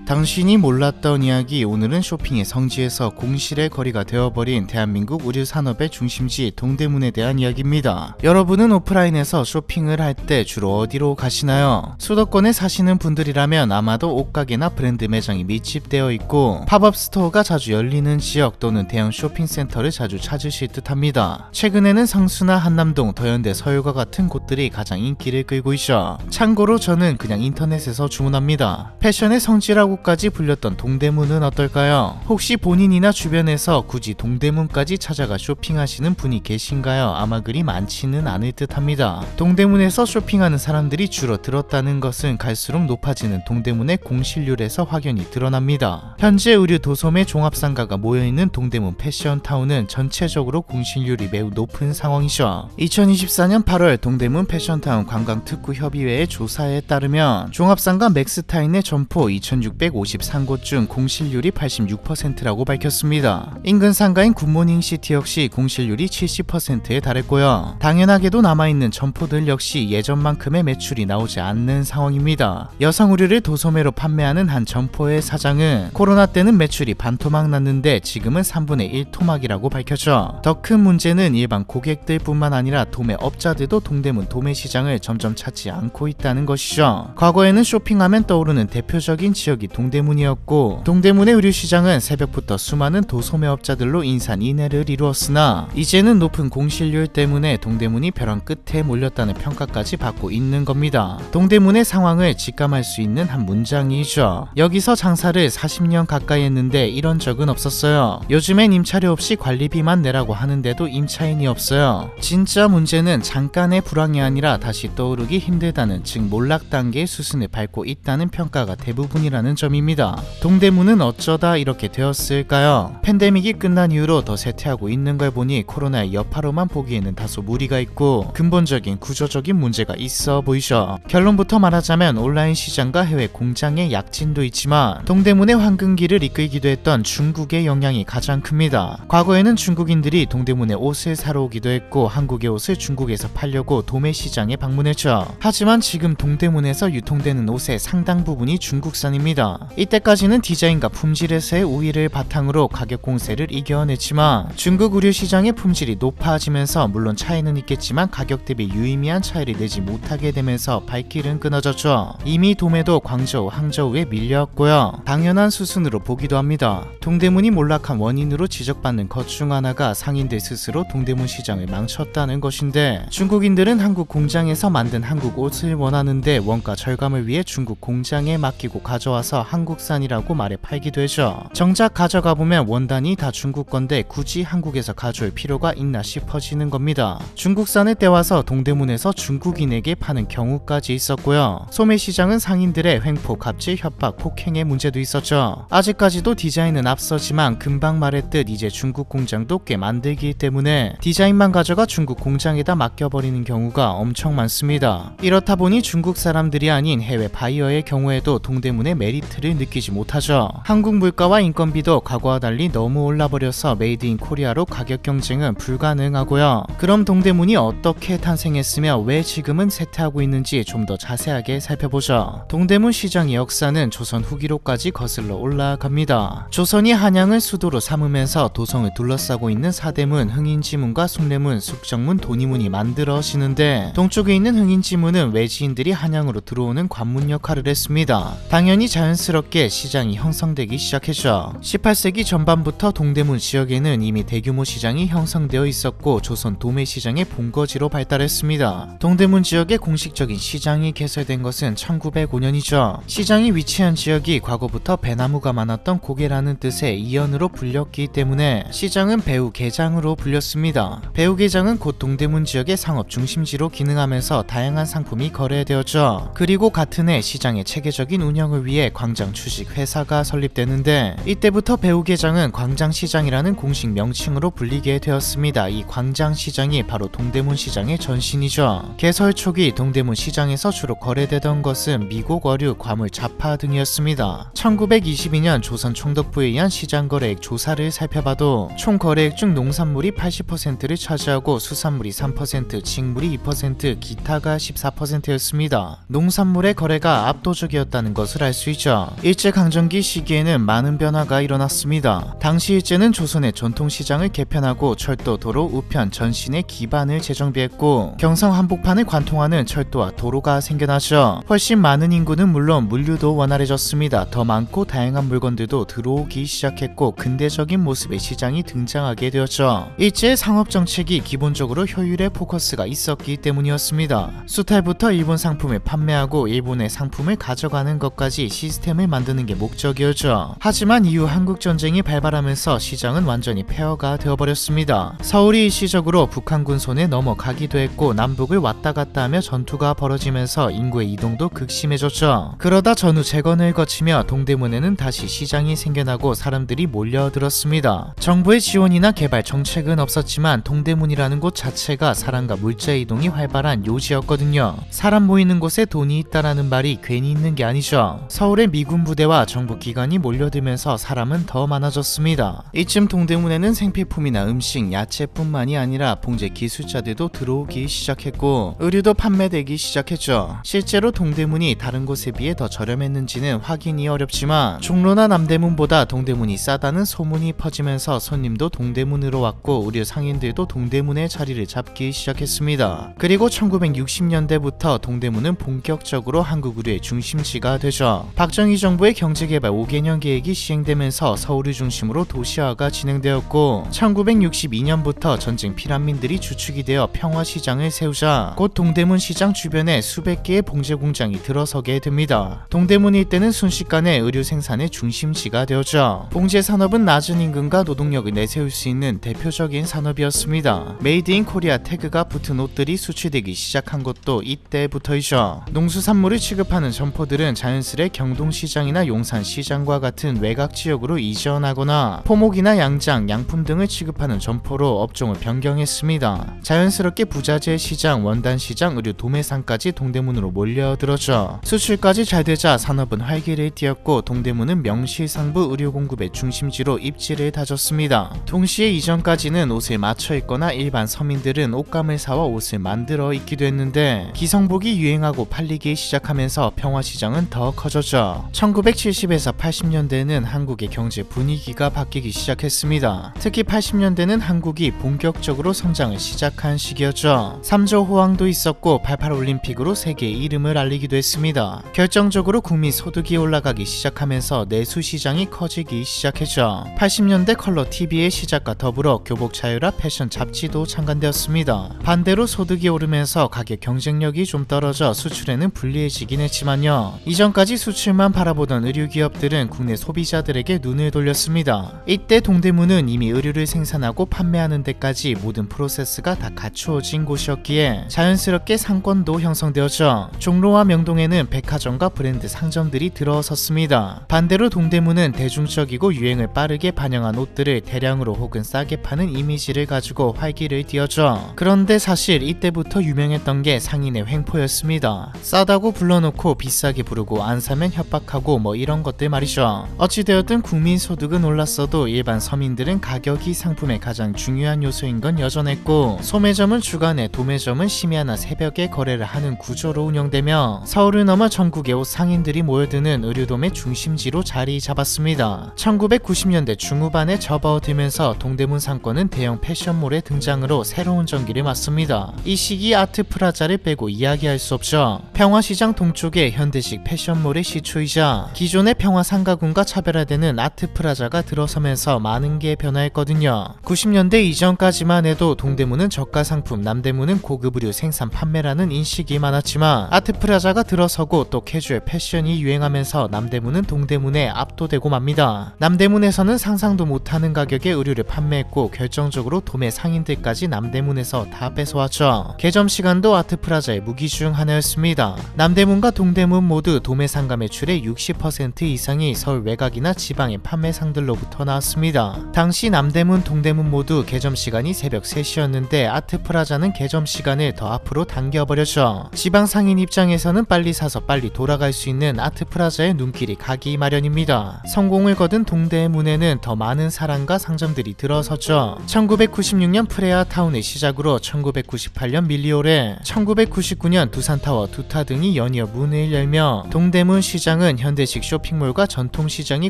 당신이 몰랐던 이야기. 오늘은 쇼핑의 성지에서 공실의 거리가 되어버린 대한민국 의류산업의 중심지 동대문에 대한 이야기입니다. 여러분은 오프라인에서 쇼핑을 할 때 주로 어디로 가시나요? 수도권에 사시는 분들이라면 아마도 옷가게나 브랜드 매장이 밀집되어 있고 팝업 스토어가 자주 열리는 지역 또는 대형 쇼핑센터를 자주 찾으실 듯 합니다. 최근에는 성수나 한남동, 더현대, 서울과 같은 곳들이 가장 인기를 끌고 있죠. 참고로 저는 그냥 인터넷에서 주문합니다. 패션의 성지라고 까지 불렸던 동대문은 어떨까요? 혹시 본인이나 주변에서 굳이 동대문까지 찾아가 쇼핑하시는 분이 계신가요? 아마 그리 많지는 않을 듯 합니다. 동대문에서 쇼핑하는 사람들이 줄어들었다는 것은 갈수록 높아지는 동대문의 공실률에서 확연히 드러납니다. 현재 의류 도소매 종합상가가 모여있는 동대문 패션타운은 전체적으로 공실률이 매우 높은 상황이죠. 2024년 8월 동대문 패션타운 관광특구협의회의 조사에 따르면 종합상가 맥스타인의 점포 2653곳 중 공실률이 86%라고 밝혔습니다. 인근 상가인 굿모닝시티 역시 공실률이 70%에 달했고요. 당연하게도 남아있는 점포들 역시 예전만큼의 매출이 나오지 않는 상황입니다. 여성 의류를 도소매로 판매하는 한 점포의 사장은 코로나 때는 매출이 반토막 났는데 지금은 3분의 1 토막이라고 밝혔죠. 더 큰 문제는 일반 고객들 뿐만 아니라 도매업자들도 동대문 도매시장을 점점 찾지 않고 있다는 것이죠. 과거에는 쇼핑하면 떠오르는 대표적인 지역이 동대문이었고 동대문의 의류시장은 새벽부터 수많은 도소매업자들로 인산인해를 이루었으나 이제는 높은 공실률 때문에 동대문이 벼랑 끝에 몰렸다는 평가까지 받고 있는 겁니다. 동대문의 상황을 직감할 수 있는 한 문장이죠. 여기서 장사를 40년 가까이 했는데 이런 적은 없었어요. 요즘엔 임차료 없이 관리비만 내라고 하는데도 임차인이 없어요. 진짜 문제는 잠깐의 불황이 아니라 다시 떠오르기 힘들다는, 즉 몰락 단계의 수순을 밟고 있다는 평가가 대부분이라는 점입니다. 동대문은 어쩌다 이렇게 되었을까요? 팬데믹이 끝난 이후로 더 쇠퇴하고 있는 걸 보니 코로나의 여파로만 보기에는 다소 무리가 있고 근본적인 구조적인 문제가 있어 보이죠. 결론부터 말하자면 온라인 시장과 해외 공장의 약진도 있지만 동대문의 황금기를 이끌기도 했던 중국의 영향이 가장 큽니다. 과거에는 중국인들이 동대문에 옷을 사러 오기도 했고 한국의 옷을 중국에서 팔려고 도매시장에 방문했죠. 하지만 지금 동대문에서 유통되는 옷의 상당 부분이 중국산입니다. 이때까지는 디자인과 품질에서의 우위를 바탕으로 가격 공세를 이겨냈지만 중국 의류 시장의 품질이 높아지면서 물론 차이는 있겠지만 가격 대비 유의미한 차이를 내지 못하게 되면서 발길은 끊어졌죠. 이미 도매도 광저우, 항저우에 밀렸고요. 당연한 수순으로 보기도 합니다. 동대문이 몰락한 원인으로 지적받는 것 중 하나가 상인들 스스로 동대문 시장을 망쳤다는 것인데 중국인들은 한국 공장에서 만든 한국 옷을 원하는데 원가 절감을 위해 중국 공장에 맡기고 가져와서 한국산이라고 말해 팔기도 하죠. 정작 가져가 보면 원단이 다 중국 건데 굳이 한국에서 가져올 필요가 있나 싶어지는 겁니다. 중국산을 떼와서 동대문에서 중국인에게 파는 경우까지 있었고요. 소매시장은 상인들의 횡포, 갑질, 협박, 폭행의 문제도 있었죠. 아직까지도 디자인은 앞서지만 금방 말했듯 이제 중국 공장도 꽤 만들기 때문에 디자인만 가져가 중국 공장에다 맡겨버리는 경우가 엄청 많습니다. 이렇다 보니 중국 사람들이 아닌 해외 바이어의 경우에도 동대문의 메리트를 느끼지 못하죠. 한국 물가와 인건비도 과거와 달리 너무 올라버려서 메이드 인 코리아로 가격 경쟁은 불가능하고요. 그럼 동대문이 어떻게 탄생했으며 왜 지금은 쇠퇴하고 있는지 좀 더 자세하게 살펴보죠. 동대문 시장의 역사는 조선 후기로까지 거슬러 올라갑니다. 조선이 한양을 수도로 삼으면서 도성을 둘러싸고 있는 사대문, 흥인지문과 숭례문, 숙정문, 도니문이 만들어지는데 동쪽에 있는 흥인지문은 외지인들이 한양으로 들어오는 관문 역할을 했습니다. 당연히 자연스럽게 시장이 형성되기 시작했죠. 18세기 전반부터 동대문 지역에는 이미 대규모 시장이 형성되어 있었고 조선 도매시장의 본거지로 발달했습니다. 동대문 지역의 공식적인 시장이 개설된 것은 1905년이죠. 시장이 위치한 지역이 과거부터 배나무가 많았던 고개라는 뜻의 이연으로 불렸기 때문에 시장은 배우개장으로 불렸습니다. 배우개장은 곧 동대문 지역의 상업 중심지로 기능하면서 다양한 상품이 거래되었죠. 그리고 같은 해 시장의 체계적인 운영을 위해 광장 주식 회사가 설립되는데 이때부터 배우개장은 광장시장이라는 공식 명칭으로 불리게 되었습니다. 이 광장시장이 바로 동대문 시장의 전신이죠. 개설 초기 동대문 시장에서 주로 거래되던 것은 미국 어류, 과물, 자파 등이었습니다. 1922년 조선 총독부에 의한 시장 거래액 조사를 살펴봐도 총 거래액 중 농산물이 80%를 차지하고 수산물이 3%, 직물이 2%, 기타가 14%였습니다. 농산물의 거래가 압도적이었다는 것을 알 수 있죠. 되었죠. 일제강점기 시기에는 많은 변화가 일어났습니다. 당시 일제는 조선의 전통시장을 개편하고 철도, 도로, 우편, 전신의 기반을 재정비했고 경성 한복판을 관통하는 철도와 도로가 생겨나죠. 훨씬 많은 인구는 물론 물류도 원활해졌습니다. 더 많고 다양한 물건들도 들어오기 시작했고 근대적인 모습의 시장이 등장하게 되었죠. 일제의 상업정책이 기본적으로 효율에 포커스가 있었기 때문이었습니다. 수탈부터 일본 상품을 판매하고 일본의 상품을 가져가는 것까지 시스템을 만드는 게 목적이었죠. 하지만 이후 한국전쟁이 발발하면서 시장은 완전히 폐허가 되어버렸습니다. 서울이 일시적으로 북한군 손에 넘어가기도 했고 남북을 왔다 갔다 하며 전투가 벌어지면서 인구의 이동도 극심해졌죠. 그러다 전후 재건을 거치며 동대문에는 다시 시장이 생겨나고 사람들이 몰려들었습니다. 정부의 지원이나 개발 정책은 없었지만 동대문이라는 곳 자체가 사람과 물자 이동이 활발한 요지였거든요. 사람 모이는 곳에 돈이 있다라는 말이 괜히 있는 게 아니죠. 서울의 미군 부대와 정부 기관이 몰려들면서 사람은 더 많아졌습니다. 이쯤 동대문에는 생필품이나 음식, 야채뿐만이 아니라 봉제 기술자들도 들어오기 시작했고 의류도 판매되기 시작했죠. 실제로 동대문이 다른 곳에 비해 더 저렴했는지는 확인이 어렵지만 종로나 남대문보다 동대문이 싸다는 소문이 퍼지면서 손님도 동대문으로 왔고 의류 상인들도 동대문에 자리를 잡기 시작했습니다. 그리고 1960년대부터 동대문은 본격적으로 한국 의류의 중심지가 되죠. 박정희 정부의 경제개발 5개년 계획이 시행되면서 서울을 중심으로 도시화가 진행되었고 1962년부터 전쟁 피난민들이 주축이 되어 평화시장을 세우자 곧 동대문 시장 주변에 수백 개의 봉제 공장이 들어서게 됩니다. 동대문 일대는 순식간에 의류 생산의 중심지가 되었죠. 봉제 산업은 낮은 임금과 노동력을 내세울 수 있는 대표적인 산업이었습니다. 메이드 인 코리아 태그가 붙은 옷들이 수출되기 시작한 것도 이때부터이죠. 농수산물을 취급하는 점포들은 자연스레 경동시장이나 용산시장과 같은 외곽 지역으로 이전하거나 포목이나 양장, 양품 등을 취급하는 점포로 업종을 변경했습니다. 자연스럽게 부자재 시장, 원단 시장, 의류 도매상까지 동대문으로 몰려들었죠. 수출까지 잘 되자 산업은 활기를 띠었고 동대문은 명실상부 의류 공급의 중심지로 입지를 다졌습니다. 동시에 이전까지는 옷을 맞춰 입거나 일반 서민들은 옷감을 사와 옷을 만들어 입기도 했는데 기성복이 유행하고 팔리기 시작하면서 평화시장은 더 커졌죠. 1970에서 80년대에는 한국의 경제 분위기가 바뀌기 시작했습니다. 특히 80년대는 한국이 본격적으로 성장을 시작한 시기였죠. 3조 호황도 있었고 88올림픽으로 세계의 이름을 알리기도 했습니다. 결정적으로 국민 소득이 올라가기 시작하면서 내수 시장이 커지기 시작했죠. 80년대 컬러 TV의 시작과 더불어 교복 자유라 패션 잡지도 창간되었습니다. 반대로 소득이 오르면서 가격 경쟁력이 좀 떨어져 수출에는 불리해지긴 했지만요. 이전까지 수출만 바라보던 의류기업들은 국내 소비자들에게 눈을 돌렸습니다. 이때 동대문은 이미 의류를 생산하고 판매하는 데까지 모든 프로세스가 다 갖추어진 곳이었기에 자연스럽게 상권도 형성되었죠. 종로와 명동에는 백화점과 브랜드 상점들이 들어섰습니다. 반대로 동대문은 대중적이고 유행을 빠르게 반영한 옷들을 대량으로 혹은 싸게 파는 이미지를 가지고 활기를 띠었죠. 그런데 사실 이때부터 유명했던 게 상인의 횡포였습니다. 싸다고 불러놓고 비싸게 부르고 안 사면 협박하고 뭐 이런 것들 말이죠. 어찌되었든 국민 소득은 올랐어도 일반 서민들은 가격이 상품의 가장 중요한 요소인 건 여전했고 소매점은 주간에 도매점은 심야나 새벽에 거래를 하는 구조로 운영되며 서울을 넘어 전국의 옷 상인들이 모여드는 의류도매 중심지로 자리 잡았습니다. 1990년대 중후반에 접어들면서 동대문 상권은 대형 패션몰의 등장으로 새로운 전기를 맞습니다. 이 시기 아트프라자를 빼고 이야기할 수 없죠. 평화시장 동쪽에 현대식 패션몰의 시초이자 기존의 평화상가군과 차별화되는 아트프라자가 들어서면서 많은 게 변화했거든요. 90년대 이전까지만 해도 동대문은 저가 상품, 남대문은 고급 의류 생산 판매라는 인식이 많았지만 아트프라자가 들어서고 또 캐주얼 패션이 유행하면서 남대문은 동대문에 압도되고 맙니다. 남대문에서는 상상도 못하는 가격에 의류를 판매했고 결정적으로 도매 상인들까지 남대문에서 다 뺏어왔죠. 개점 시간도 아트프라자의 무기 중 하나였습니다. 남대문과 동대문 모두 도매 상가 매출의 60% 이상이 서울 외곽이나 지방의 판매상들로부터 나왔습니다. 당시 남대문, 동대문 모두 개점 시간이 새벽 3시였는데 아트프라자는 개점 시간을 더 앞으로 당겨버렸죠. 지방 상인 입장에서는 빨리 사서 빨리 돌아갈 수 있는 아트프라자의 눈길이 가기 마련입니다. 성공을 거둔 동대문에는 더 많은 사람과 상점들이 들어섰죠. 1996년 프레아타운을 시작으로 1998년 밀리오레, 1999년 두산타워, 두타 등이 연이어 문을 열며 동대문 시장은 시장은 현대식 쇼핑몰과 전통시장이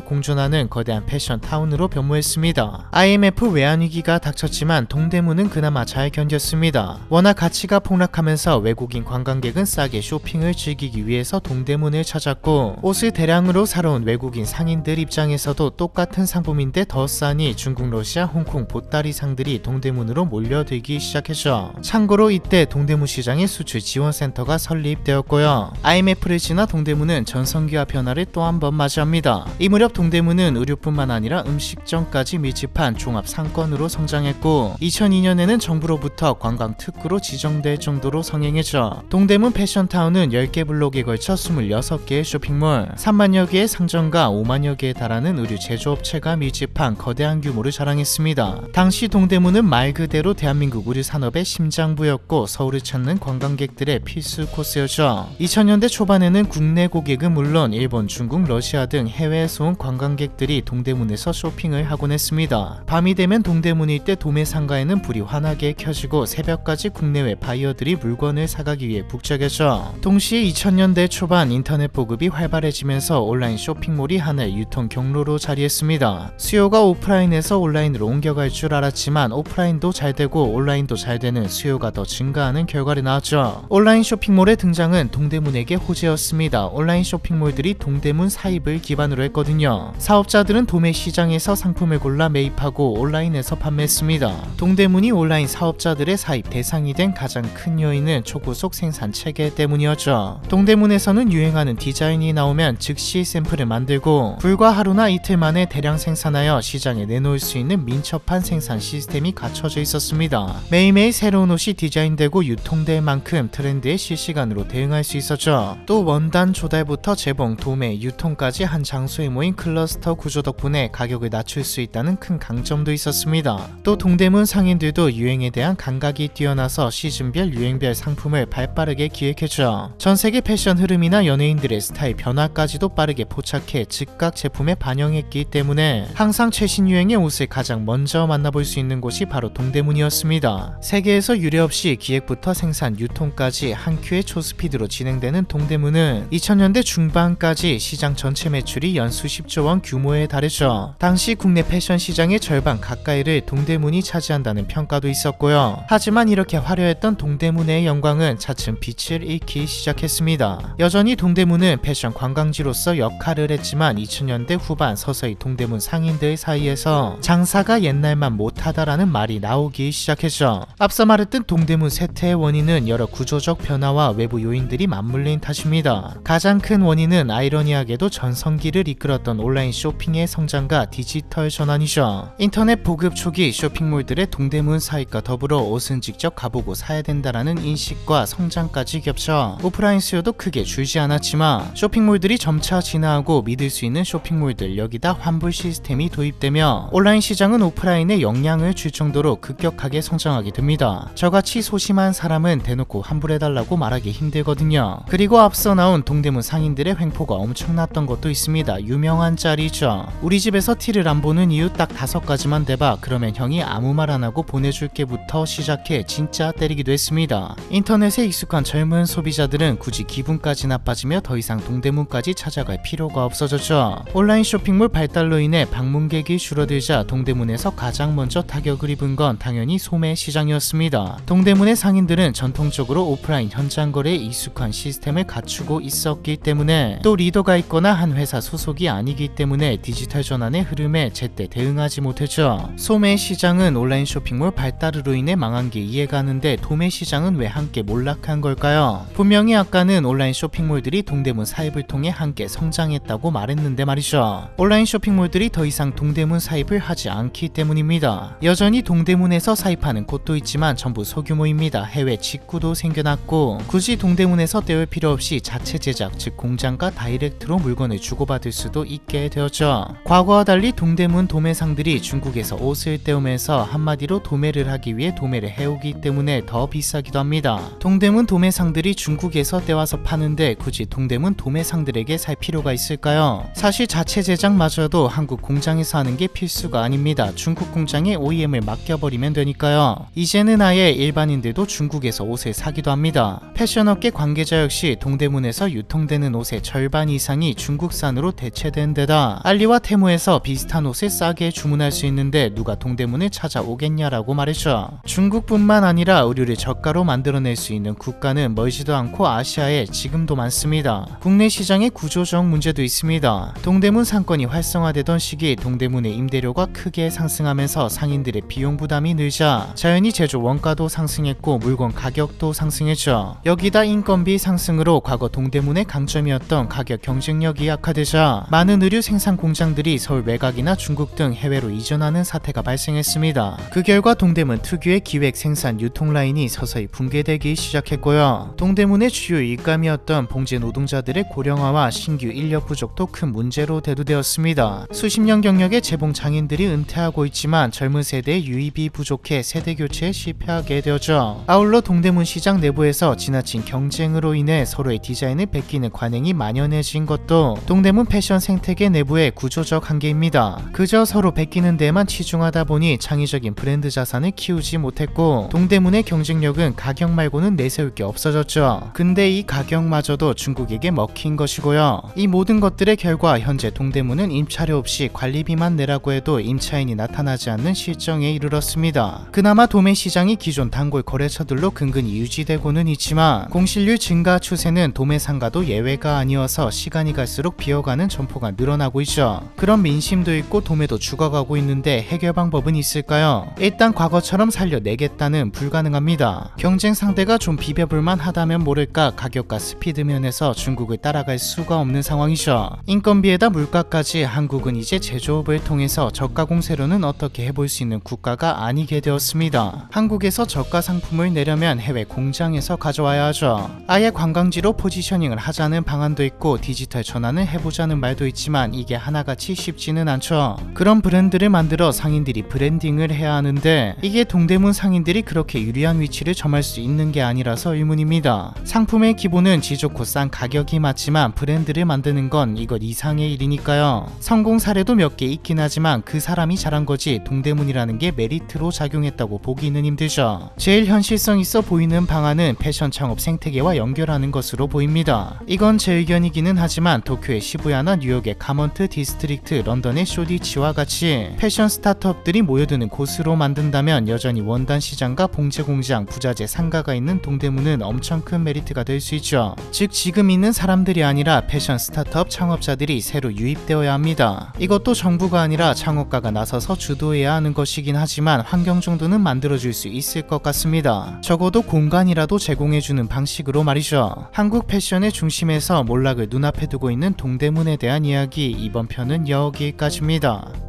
공존하는 거대한 패션 타운으로 변모했습니다. IMF 외환위기가 닥쳤지만 동대문은 그나마 잘 견뎠습니다. 워낙 가치가 폭락하면서 외국인 관광객은 싸게 쇼핑을 즐기기 위해서 동대문을 찾았고, 옷을 대량으로 사러 온 외국인 상인들 입장에서도 똑같은 상품인데 더 싸니 중국, 러시아, 홍콩 보따리 상들이 동대문으로 몰려들기 시작했죠. 참고로 이때 동대문 시장에 수출 지원센터가 설립되었고요. IMF를 지나 동대문은 전성기화 변화를 또 한 번 맞이합니다. 이 무렵 동대문은 의류뿐만 아니라 음식점까지 밀집한 종합 상권으로 성장했고, 2002년에는 정부로부터 관광 특구로 지정될 정도로 성행했죠. 동대문 패션타운은 10개 블록에 걸쳐 26개의 쇼핑몰, 3만여 개의 상점과 5만여 개에 달하는 의류 제조업체가 밀집한 거대한 규모를 자랑했습니다. 당시 동대문은 말 그대로 대한민국 의류 산업의 심장부였고 서울을 찾는 관광객들의 필수 코스였죠. 2000년대 초반에는 국내 고객은 물론 일본, 중국, 러시아 등 해외에서 온 관광객들이 동대문에서 쇼핑을 하곤 했습니다. 밤이 되면 동대문 일대 도매상가에는 불이 환하게 켜지고 새벽까지 국내외 바이어들이 물건을 사가기 위해 북적였죠. 동시에 2000년대 초반 인터넷 보급이 활발해지면서 온라인 쇼핑몰이 하나의 유통 경로로 자리했습니다. 수요가 오프라인에서 온라인으로 옮겨갈 줄 알았지만 오프라인도 잘 되고 온라인도 잘 되는 수요가 더 증가하는 결과를 낳았죠. 온라인 쇼핑몰의 등장은 동대문에게 호재였습니다. 온라인 쇼핑몰들이 동대문 사입을 기반으로 했거든요. 사업자들은 도매 시장에서 상품을 골라 매입하고 온라인에서 판매했습니다. 동대문이 온라인 사업자들의 사입 대상이 된 가장 큰 요인은 초고속 생산 체계 때문이었죠. 동대문에서는 유행하는 디자인이 나오면 즉시 샘플을 만들고 불과 하루나 이틀 만에 대량 생산하여 시장에 내놓을 수 있는 민첩한 생산 시스템이 갖춰져 있었습니다. 매일매일 새로운 옷이 디자인되고 유통될 만큼 트렌드에 실시간으로 대응할 수 있었죠. 또 원단 조달부터 재봉, 도매, 유통까지 한 장소에 모인 클러스터 구조 덕분에 가격을 낮출 수 있다는 큰 강점도 있었습니다. 또 동대문 상인들도 유행에 대한 감각이 뛰어나서 시즌별, 유행별 상품을 발빠르게 기획했죠. 전세계 패션 흐름이나 연예인들의 스타일 변화까지도 빠르게 포착해 즉각 제품에 반영했기 때문에 항상 최신 유행의 옷을 가장 먼저 만나볼 수 있는 곳이 바로 동대문이었습니다. 세계에서 유례없이 기획부터 생산, 유통까지 한 큐의 초스피드로 진행되는 동대문은 2000년대 중반까지 시장 전체 매출이 연 수십조 원 규모에 달했죠. 당시 국내 패션 시장의 절반 가까이를 동대문이 차지한다는 평가도 있었고요. 하지만 이렇게 화려했던 동대문의 영광은 차츰 빛을 잃기 시작했습니다. 여전히 동대문은 패션 관광지로서 역할을 했지만 2000년대 후반 서서히 동대문 상인들 사이에서 장사가 옛날만 못하다라는 말이 나오기 시작했죠. 앞서 말했던 동대문 쇠퇴의 원인은 여러 구조적 변화와 외부 요인들이 맞물린 탓입니다. 가장 큰 원인은 아이러니하게도 전성기를 이끌었던 온라인 쇼핑의 성장과 디지털 전환이죠. 인터넷 보급 초기 쇼핑몰들의 동대문 사입과 더불어 옷은 직접 가보고 사야 된다라는 인식과 성장까지 겹쳐 오프라인 수요도 크게 줄지 않았지만 쇼핑몰들이 점차 진화하고 믿을 수 있는 쇼핑몰들, 여기다 환불 시스템이 도입되며 온라인 시장은 오프라인에 영향을 줄 정도로 급격하게 성장하게 됩니다. 저같이 소심한 사람은 대놓고 환불해달라고 말하기 힘들거든요. 그리고 앞서 나온 동대문 상인들의 횡포가 엄청났던 것도 있습니다. 유명한 짤이죠. 우리 집에서 티를 안 보는 이유 딱 5가지만 대봐. 그러면 형이 아무 말 안 하고 보내줄게부터 시작해 진짜 때리기도 했습니다. 인터넷에 익숙한 젊은 소비자들은 굳이 기분까지 나빠지며 더 이상 동대문까지 찾아갈 필요가 없어졌죠. 온라인 쇼핑몰 발달로 인해 방문객이 줄어들자 동대문에서 가장 먼저 타격을 입은 건 당연히 소매 시장이었습니다. 동대문의 상인들은 전통적으로 오프라인 현장 거래에 익숙한 시스템을 갖추고 있었기 때문에 또 리더가 있거나 한 회사 소속이 아니기 때문에 디지털 전환의 흐름에 제때 대응하지 못했죠. 소매 시장은 온라인 쇼핑몰 발달으로 인해 망한 게 이해가는데 도매 시장은 왜 함께 몰락한 걸까요? 분명히 아까는 온라인 쇼핑몰들이 동대문 사입을 통해 함께 성장했다고 말했는데 말이죠. 온라인 쇼핑몰들이 더 이상 동대문 사입을 하지 않기 때문입니다. 여전히 동대문에서 사입하는 곳도 있지만 전부 소규모입니다. 해외 직구도 생겨났고 굳이 동대문에서 떼올 필요 없이 자체 제작, 즉 공장과 다이렉트로 물건을 주고받을 수도 있게 되었죠. 과거와 달리 동대문 도매상들이 중국에서 옷을 떼오면서 한마디로 도매를 하기 위해 도매를 해오기 때문에 더 비싸기도 합니다. 동대문 도매상들이 중국에서 떼와서 파는데 굳이 동대문 도매상들에게 살 필요가 있을까요? 사실 자체 제작마저도 한국 공장에서 하는 게 필수가 아닙니다. 중국 공장에 OEM을 맡겨버리면 되니까요. 이제는 아예 일반인들도 중국에서 옷을 사기도 합니다. 패션업계 관계자 역시 동대문에서 유통되는 옷의 절반 이상이 중국산으로 대체된 데다 알리와 테무에서 비슷한 옷을 싸게 주문할 수 있는데 누가 동대문을 찾아오겠냐라고 말했죠. 중국뿐만 아니라 의류를 저가로 만들어낼 수 있는 국가는 멀지도 않고 아시아에 지금도 많습니다. 국내 시장의 구조적 문제도 있습니다. 동대문 상권이 활성화되던 시기 동대문의 임대료가 크게 상승하면서 상인들의 비용 부담이 늘자 자연히 제조 원가도 상승했고 물건 가격도 상승했죠. 여기다 인건비 상승으로 과거 동대문의 강점이었던 가격 경쟁력이 약화되자 많은 의류 생산 공장들이 서울 외곽이나 중국 등 해외로 이전하는 사태가 발생했습니다. 그 결과 동대문 특유의 기획 생산 유통 라인이 서서히 붕괴되기 시작했고요. 동대문의 주요 일감이었던 봉제 노동자들의 고령화와 신규 인력 부족도 큰 문제로 대두되었습니다. 수십 년 경력의 재봉 장인들이 은퇴하고 있지만 젊은 세대의 유입이 부족해 세대 교체에 실패하게 되었죠. 아울러 동대문 시장 내부에서 지나친 경쟁으로 인해 서로의 디자인을 베끼는 관행이 만연해진 것도 동대문 패션 생태계 내부의 구조적 한계입니다. 그저 서로 베끼는 데에만 치중하다 보니 창의적인 브랜드 자산을 키우지 못했고 동대문의 경쟁력은 가격 말고는 내세울 게 없어졌죠. 근데 이 가격마저도 중국에게 먹힌 것이고요. 이 모든 것들의 결과 현재 동대문은 임차료 없이 관리비만 내라고 해도 임차인이 나타나지 않는 실정에 이르렀습니다. 그나마 도매 시장이 기존 단골 거래처들로 근근히 유지되고는 있지만 공실률 증가 추세는 도매 상가도 예외가 아니어서 시간이 갈수록 비어가는 점포가 늘어나고 있죠. 그런 민심도 있고 도매도 죽어가고 있는데 해결 방법은 있을까요? 일단 과거처럼 살려내겠다는 불가능합니다. 경쟁 상대가 좀 비벼볼만 하다면 모를까 가격과 스피드 면에서 중국을 따라갈 수가 없는 상황이죠. 인건비에다 물가까지 한국은 이제 제조업을 통해서 저가 공세로는 어떻게 해볼 수 있는 국가가 아니게 되었습니다. 한국에서 저가 상품을 내려면 해외 공장에서 가져와야 하죠. 아예 관광지로 포지셔닝을 하자는 방안도 있고 디지털 전환을 해보자는 말도 있지만 이게 하나같이 쉽지는 않죠. 그런 브랜드를 만들어 상인들이 브랜딩을 해야 하는데 이게 동대문 상인들이 그렇게 유리한 위치를 점할 수 있는 게 아니라서 의문입니다. 상품의 기본은 지좋고 싼 가격이 맞지만 브랜드를 만드는 건 이것 이상의 일이니까요. 성공 사례도 몇 개 있긴 하지만 그 사람이 잘한 거지 동대문이라는 게 메리트로 작용했다고 보기는 힘들죠. 제일 현실성 있어 보이는 방안은 패션 창업 생태계와 연결하는 것으로 보입니다. 이건 제 의견이기는 하지만 도쿄의 시부야나 뉴욕의 가먼트 디스트릭트, 런던의 쇼디치와 같이 패션 스타트업들이 모여드는 곳으로 만든다면 여전히 원단 시장과 봉제 공장, 부자재 상가가 있는 동대문은 엄청 큰 메리트가 될 수 있죠. 즉 지금 있는 사람들이 아니라 패션 스타트업 창업자들이 새로 유입되어야 합니다. 이것도 정부가 아니라 창업가가 나서서 주도해야 하는 것이긴 하지만 환경 정도는 만들어줄 수 있을 것 같습니다. 적어도 공간이라도 제공해주는 방식으로 말이죠. 한국 패션의 중심에서 몰락을 눈앞에 두고 있는 동대문에 대한 이야기, 이번 편은 여기까지입니다.